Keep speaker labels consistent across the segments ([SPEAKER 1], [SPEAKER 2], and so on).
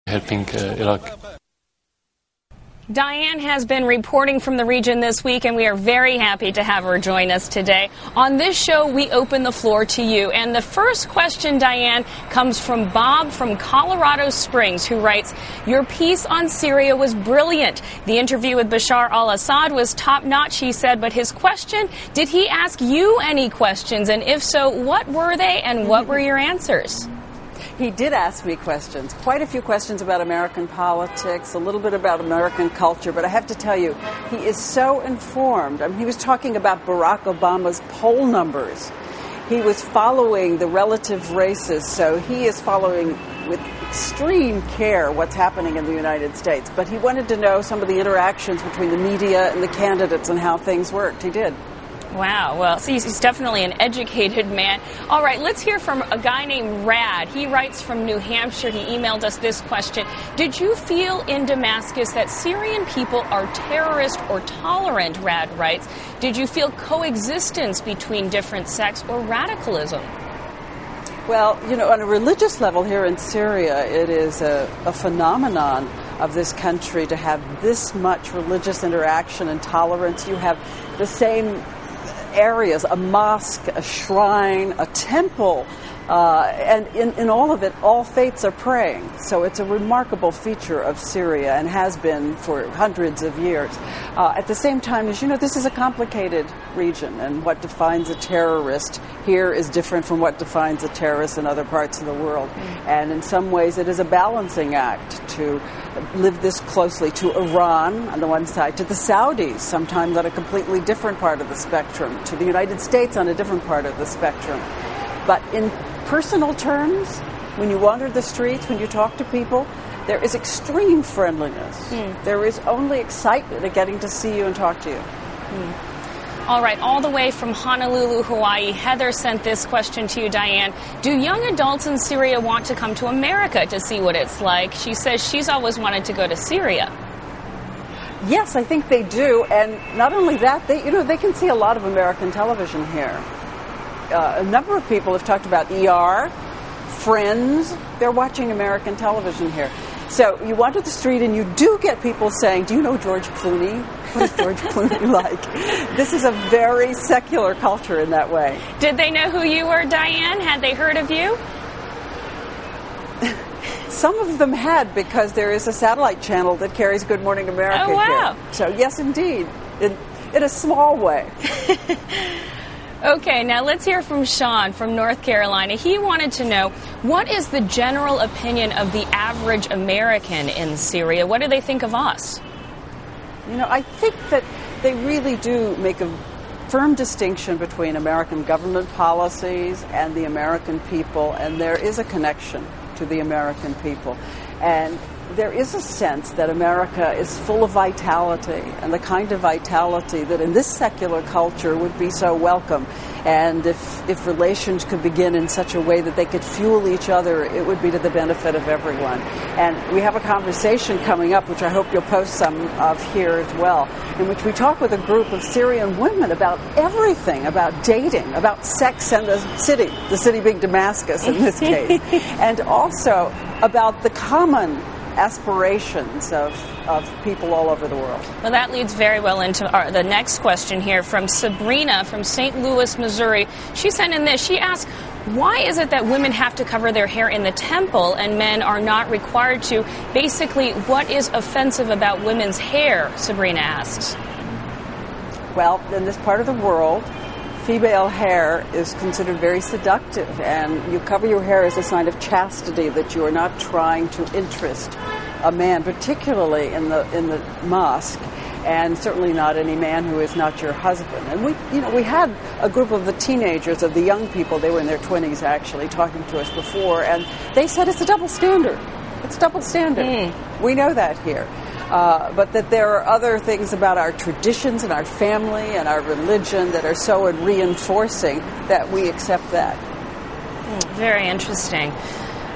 [SPEAKER 1] helping Iraq.
[SPEAKER 2] Diane has been reporting from the region this week, and we are very happy to have her join us today. On this show, we open the floor to you. And the first question, Diane, comes from Bob from Colorado Springs, who writes, "Your piece on Syria was brilliant. The interview with Bashar al-Assad was top-notch," he said, but his question, did he ask you any questions? And if so, what were they and what were your answers?
[SPEAKER 3] He did ask me questions, quite a few questions about American politics, a little bit about American culture, but I have to tell you, he is so informed. I mean, he was talking about Barack Obama's poll numbers. He was following the relative races, so he is following with extreme care what's happening in the United States. But he wanted to know some of the interactions between the media and the candidates and how things worked. He did.
[SPEAKER 2] Wow. Well, he's definitely an educated man. All right, let's hear from a guy named Rad. He writes from New Hampshire. He emailed us this question. Did you feel in Damascus that Syrian people are terrorist or tolerant, Rad writes? Did you feel coexistence between different sects or radicalism?
[SPEAKER 3] Well, you know, on a religious level here in Syria, it is a phenomenon of this country to have this much religious interaction and tolerance. You have the same areas, a mosque, a shrine, a temple, and in all of it, all faiths are praying. So it's a remarkable feature of Syria and has been for hundreds of years. At the same time, as you know, this is a complicated region, and what defines a terrorist here is different from what defines a terrorist in other parts of the world. And in some ways, it is a balancing act to live this closely to Iran on the one side, to the Saudis, sometimes on a completely different part of the spectrum, to the United States on a different part of the spectrum. But in personal terms, when you wander the streets, when you talk to people, there is extreme friendliness. There is only excitement at getting to see you and talk to you.
[SPEAKER 2] All right, all the way from Honolulu, Hawaii, Heather sent this question to you, Diane. Do young adults in Syria want to come to America to see what it's like? She says she's always wanted to go to Syria.
[SPEAKER 3] Yes, I think they do. And not only that, they can see a lot of American television here. A number of people have talked about ER, Friends. They're watching American television here. So you wander the street and you do get people saying, "Do you know George Clooney? What is George Clooney like?" This is a very secular culture in that way.
[SPEAKER 2] Did they know who you were, Diane? Had they heard of you?
[SPEAKER 3] Some of them had, because there is a satellite channel that carries Good Morning America here. So yes, indeed, in a small way.
[SPEAKER 2] Okay, now let's hear from Sean from North Carolina. He wanted to know, what is the general opinion of the average American in Syria? What do they think of us?
[SPEAKER 3] You know, I think that they really do make a firm distinction between American government policies and the American people, and there is a connection to the American people. And there is a sense that America is full of vitality, and the kind of vitality that in this secular culture would be so welcome. And if relations could begin in such a way that they could fuel each other, it would be to the benefit of everyone. And we have a conversation coming up, which I hope you'll post some of here as well, in which we talk with a group of Syrian women about everything, about dating, about sex and the city being Damascus in this case, and also about the common aspirations of people all over the world.
[SPEAKER 2] Well, that leads very well into the next question here from Sabrina from St. Louis, Missouri. She sent in this. She asked, why is it that women have to cover their hair in the temple and men are not required to? Basically, what is offensive about women's hair, Sabrina asks.
[SPEAKER 3] Well, in this part of the world, female hair is considered very seductive, and you cover your hair as a sign of chastity, that you are not trying to interest a man, particularly in the mosque, and certainly not any man who is not your husband. And we had a group of the teenagers, of the young people, they were in their 20s actually, talking to us before, and they said it's a double standard. It's double standard. We know that here. But that there are other things about our traditions and our family and our religion that are so reinforcing that we accept that.
[SPEAKER 2] Very interesting.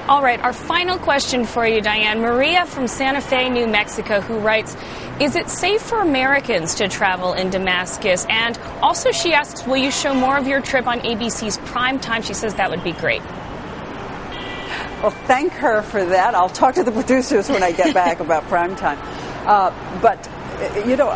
[SPEAKER 2] All right, our final question for you, Diane. Maria from Santa Fe, New Mexico, who writes, is it safe for Americans to travel in Damascus? And also she asks, will you show more of your trip on ABC's Prime Time? She says that would be great.
[SPEAKER 3] Well, thank her for that. I'll talk to the producers when I get back about prime time. But, you know,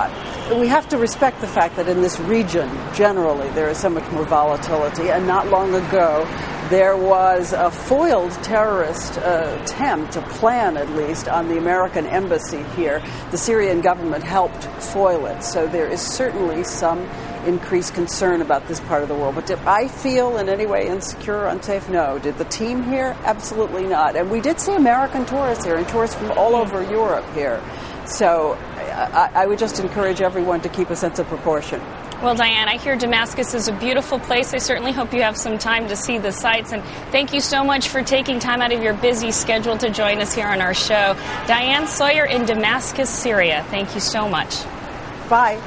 [SPEAKER 3] we have to respect the fact that in this region, generally, there is so much more volatility. And not long ago, there was a foiled terrorist attempt, a plan at least, on the American embassy here. The Syrian government helped foil it. So there is certainly some increased concern about this part of the world. But did I feel in any way insecure or unsafe? No. Did the team here? Absolutely not. And we did see American tourists here and tourists from all over Europe here. So I would just encourage everyone to keep a sense of proportion.
[SPEAKER 2] Well, Diane, I hear Damascus is a beautiful place. I certainly hope you have some time to see the sights. And thank you so much for taking time out of your busy schedule to join us here on our show. Diane Sawyer in Damascus, Syria. Thank you so much.
[SPEAKER 3] Bye.